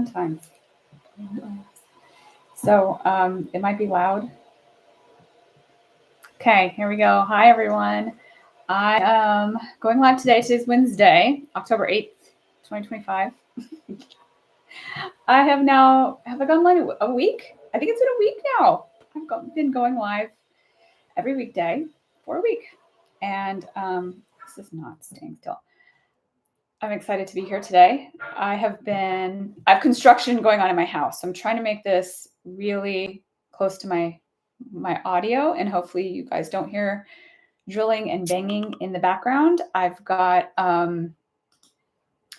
Times. So it might be loud. Okay, here we go. Hi, everyone. I am going live today. Today's Wednesday, October 8th, 2025. Have I gone live a week? I think it's been a week now. Been going live every weekday for a week. And this is not staying still. I'm excited to be here today. I have construction going on in my house. So I'm trying to make this really close to my audio, and hopefully you guys don't hear drilling and banging in the background. I've got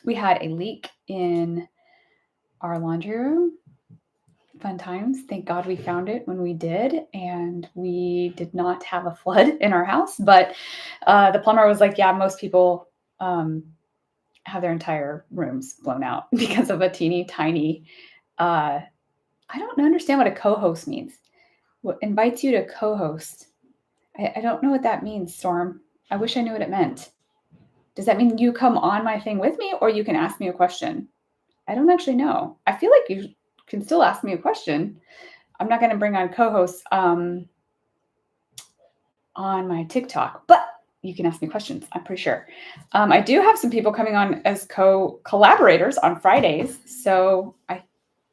we had a leak in our laundry room. Fun times. Thank God we found it when we did, and we did not have a flood in our house. But the plumber was like, "Yeah, most people have their entire rooms blown out because of a teeny tiny." I don't understand what a co-host means. What invites you to co-host? I don't know what that means, Storm. I wish I knew what it meant. Does that mean you come on my thing with me, or you can ask me a question? I don't actually know. I feel like you can still ask me a question. I'm not going to bring on co-hosts on my TikTok, but you can ask me questions, I'm pretty sure. I do have some people coming on as collaborators on Fridays. So I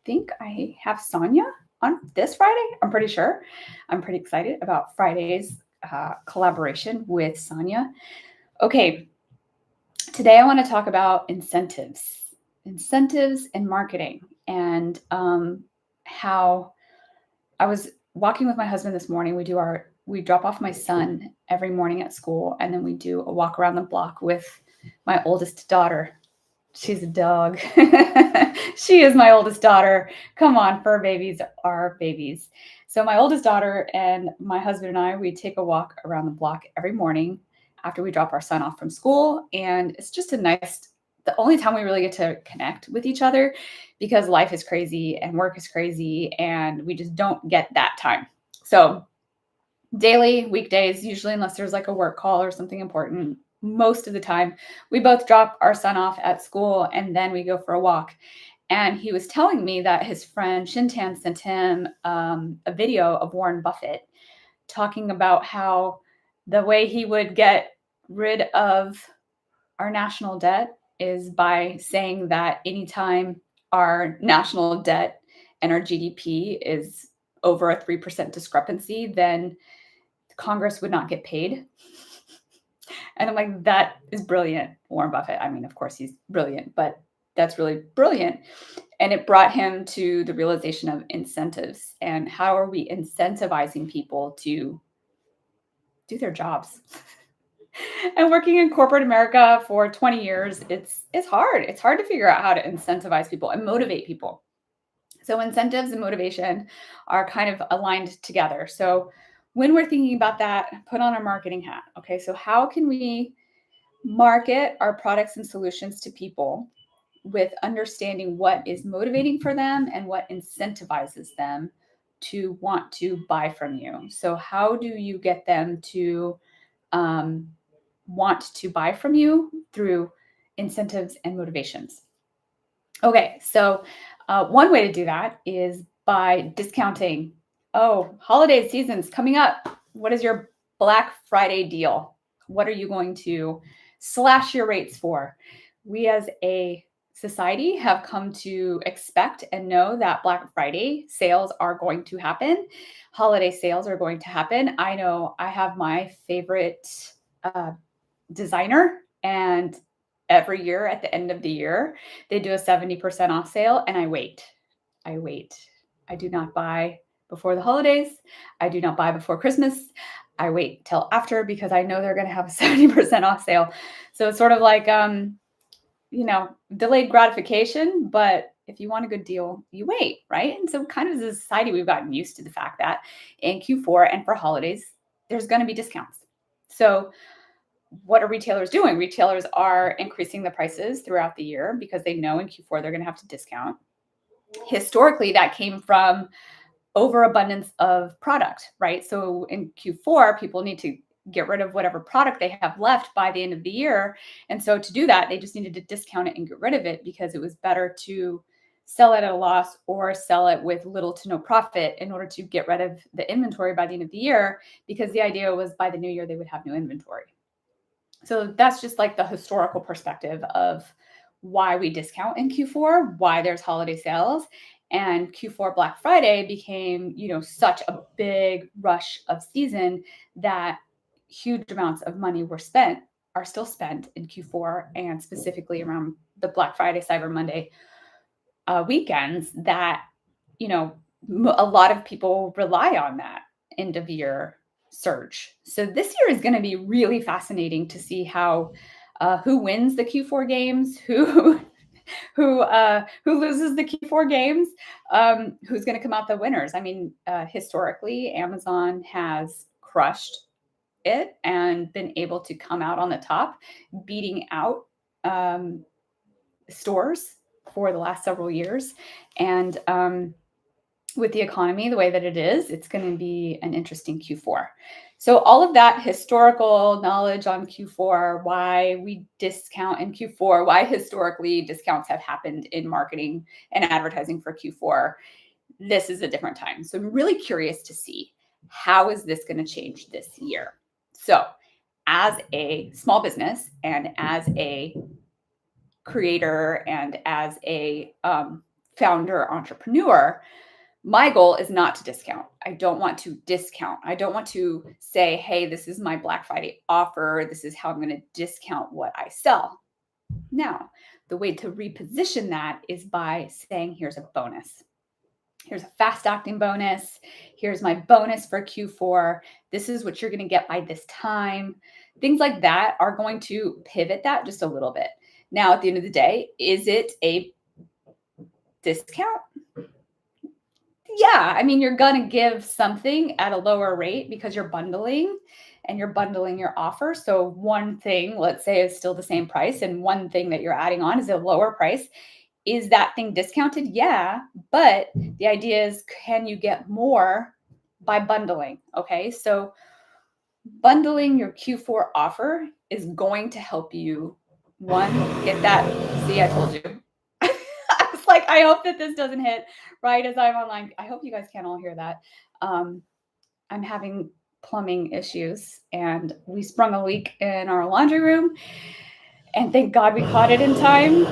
think I have Sonia on this Friday. I'm pretty sure. I'm pretty excited about Friday's collaboration with Sonia. Okay, today I want to talk about incentives in marketing, and how I was walking with my husband this morning. We drop off my son every morning at school, and then we do a walk around the block with my oldest daughter. She's a dog. She is my oldest daughter. Come on, fur babies are babies. So my oldest daughter and my husband and I, we take a walk around the block every morning after we drop our son off from school. And it's just the only time we really get to connect with each other, because life is crazy and work is crazy and we just don't get that time. So daily, weekdays, usually, unless there's like a work call or something important, most of the time we both drop our son off at school and then we go for a walk. And he was telling me that his friend Shintan sent him a video of Warren Buffett talking about how the way he would get rid of our national debt is by saying that anytime our national debt and our GDP is over a 3% discrepancy, then Congress would not get paid. And I'm like, that is brilliant, Warren Buffett. I mean, of course he's brilliant, but that's really brilliant. And it brought him to the realization of incentives and how are we incentivizing people to do their jobs. And working in corporate America for 20 years, it's hard. It's hard to figure out how to incentivize people and motivate people. So incentives and motivation are kind of aligned together. So when we're thinking about that, put on our marketing hat. Okay, so how can we market our products and solutions to people with understanding what is motivating for them and what incentivizes them to want to buy from you? So how do you get them to want to buy from you through incentives and motivations? Okay, so one way to do that is by discounting. Oh, holiday season's coming up. What is your Black Friday deal? What are you going to slash your rates for? We as a society have come to expect and know that Black Friday sales are going to happen. Holiday sales are going to happen. I know I have my favorite designer, and every year at the end of the year, they do a 70% off sale, and I wait. I do not buy before the holidays. I do not buy before Christmas. I wait till after because I know they're going to have a 70% off sale. So it's sort of like, delayed gratification, but if you want a good deal, you wait, right? And so kind of as a society, we've gotten used to the fact that in Q4 and for holidays, there's going to be discounts. So what are retailers doing? Retailers are increasing the prices throughout the year because they know in Q4 they're going to have to discount. Historically, that came from overabundance of product, right? So in Q4, people need to get rid of whatever product they have left by the end of the year. And so to do that, they just needed to discount it and get rid of it because it was better to sell it at a loss or sell it with little to no profit in order to get rid of the inventory by the end of the year, because the idea was by the new year they would have new inventory. So that's just like the historical perspective of why we discount in Q4, why there's holiday sales. And Q4 Black Friday became, such a big rush of season that huge amounts of money are still spent in Q4, and specifically around the Black Friday, Cyber Monday weekends that, a lot of people rely on that end of year surge. So this year is going to be really fascinating to see how who wins the Q4 games, who loses the Q4 games, who's going to come out the winners. I mean, historically, Amazon has crushed it and been able to come out on the top, beating out stores for the last several years. And with the economy the way that it is, it's going to be an interesting Q4. So all of that historical knowledge on Q4, why we discount in Q4, why historically discounts have happened in marketing and advertising for Q4, this is a different time. So I'm really curious to see, how is this going to change this year? So as a small business and as a creator and as a founder entrepreneur, my goal is not to discount. I don't want to discount. I don't want to say, hey, this is my Black Friday offer. This is how I'm going to discount what I sell. Now, the way to reposition that is by saying, here's a bonus. Here's a fast acting bonus. Here's my bonus for Q4. This is what you're going to get by this time. Things like that are going to pivot that just a little bit. Now, at the end of the day, is it a discount? Yeah, I mean, you're going to give something at a lower rate because you're bundling and you're bundling your offer. So one thing, let's say, is still the same price, and one thing that you're adding on is a lower price. Is that thing discounted? Yeah, but the idea is, can you get more by bundling? Okay, so bundling your Q4 offer is going to help you, one, get that. See, I told you. I was like, I hope that this doesn't hit right as I'm online. I hope you guys can all hear that. I'm having plumbing issues, and we sprung a leak in our laundry room, and thank God we caught it in time.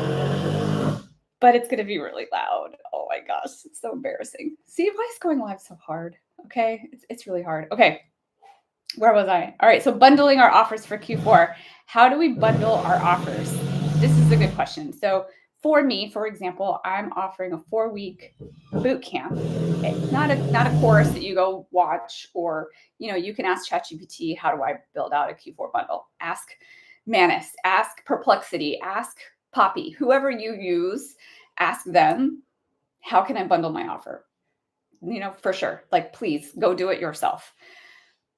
But it's going to be really loud. Oh my gosh, it's so embarrassing. See, why is going live so hard? Okay, it's really hard. Okay, where was I? All right, so bundling our offers for Q4. How do we bundle our offers? This is a good question. So for me, for example, I'm offering a 4-week boot camp. It's not a course that you go watch, or you can ask ChatGPT, how do I build out a Q4 bundle? Ask Manus, ask Perplexity, ask Poppy, whoever you use, ask them, how can I bundle my offer? For sure. Like, please go do it yourself.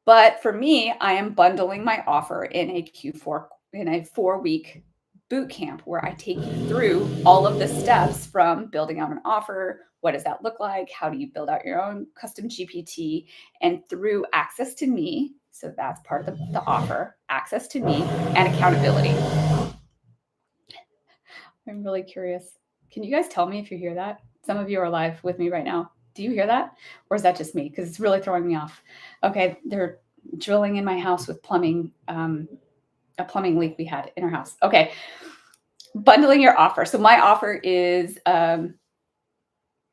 But for me, I am bundling my offer in a 4-week boot camp where I take you through all of the steps from building out an offer. What does that look like? How do you build out your own custom GPT? And through access to me, so that's part of the offer, access to me and accountability. I'm really curious. Can you guys tell me if you hear that? Some of you are live with me right now. Do you hear that? Or is that just me? Because it's really throwing me off. Okay, they're drilling in my house with plumbing, a plumbing leak we had in our house. Okay, bundling your offer. So my offer is a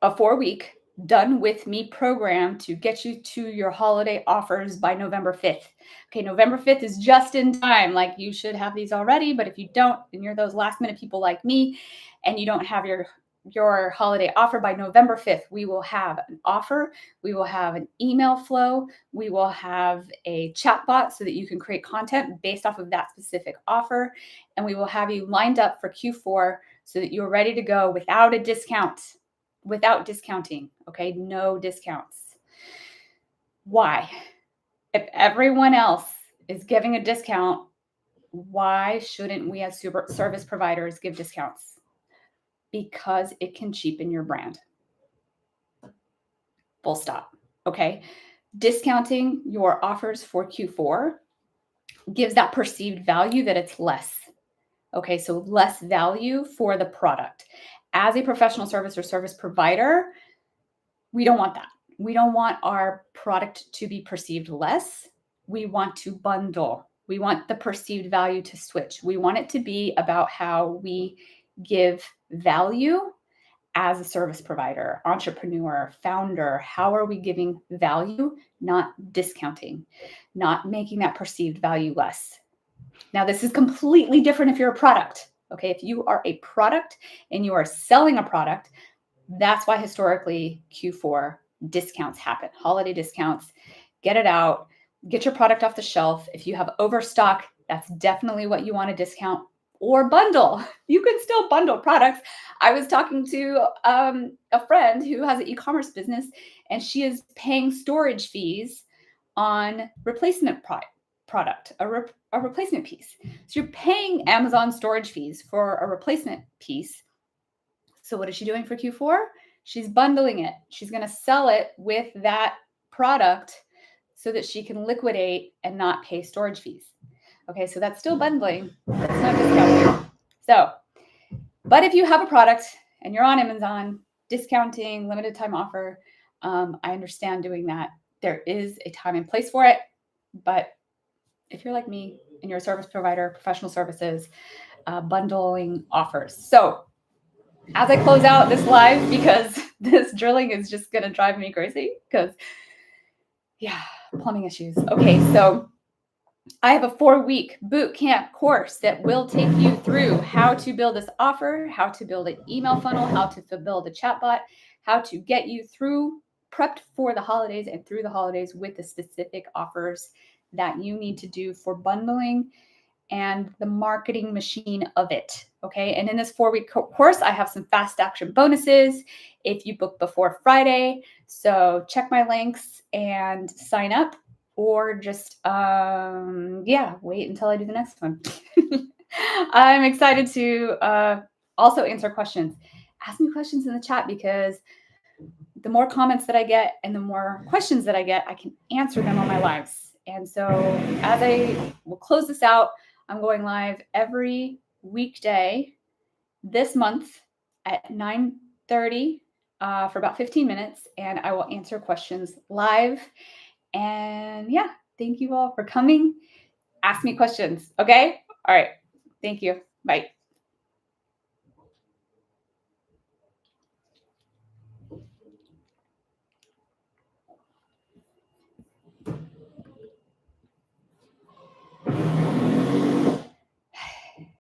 4-week done with me program to get you to your holiday offers by November 5th. Okay, November 5th is just in time. Like, you should have these already, but if you don't, and you're those last minute people like me, and you don't have your holiday offer by November 5th, we will have an offer. We will have an email flow. We will have a chat bot so that you can create content based off of that specific offer. And we will have you lined up for Q4 so that you're ready to go without a discount. Without discounting, okay? No discounts. Why? If everyone else is giving a discount, why shouldn't we as service providers give discounts? Because it can cheapen your brand. Full stop, okay? Discounting your offers for Q4 gives that perceived value that it's less. Okay, so less value for the product. as a professional service or service provider, we don't want that. We don't want our product to be perceived less. We want to bundle. We want the perceived value to switch. We want it to be about how we give value as a service provider, entrepreneur, founder. How are we giving value, not discounting, not making that perceived value less? Now, this is completely different if you're a product. Okay, if you are a product and you are selling a product, that's why historically Q4 discounts happen, holiday discounts. Get it out, get your product off the shelf. If you have overstock, that's definitely what you want to discount or bundle. You can still bundle products. I was talking to a friend who has an e-commerce business, and she is paying storage fees on replacement product, a replacement piece. So you're paying Amazon storage fees for a replacement piece. So what is she doing for Q4? She's bundling it. She's going to sell it with that product so that she can liquidate and not pay storage fees. Okay, so that's still bundling. That's not discounting. So, but if you have a product and you're on Amazon, discounting, limited time offer, I understand doing that. There is a time and place for it. But if you're like me and you're a service provider, professional services, bundling offers. So as I close out this live, because this drilling is just going to drive me crazy because, yeah, plumbing issues. Okay, so I have a 4-week boot camp course that will take you through how to build this offer, how to build an email funnel, how to build a chatbot, how to get you through, prepped for the holidays and through the holidays with the specific offers that you need to do for bundling and the marketing machine of it. Okay. And in this 4-week course, I have some fast action bonuses if you book before Friday. So check my links and sign up, or just, wait until I do the next one. I'm excited to also answer questions. Ask me questions in the chat, because the more comments that I get and the more questions that I get, I can answer them on my lives. And so as I will close this out, I'm going live every weekday this month at 9:30 for about 15 minutes, and I will answer questions live. And yeah, thank you all for coming. Ask me questions. Okay. All right. Thank you. Bye.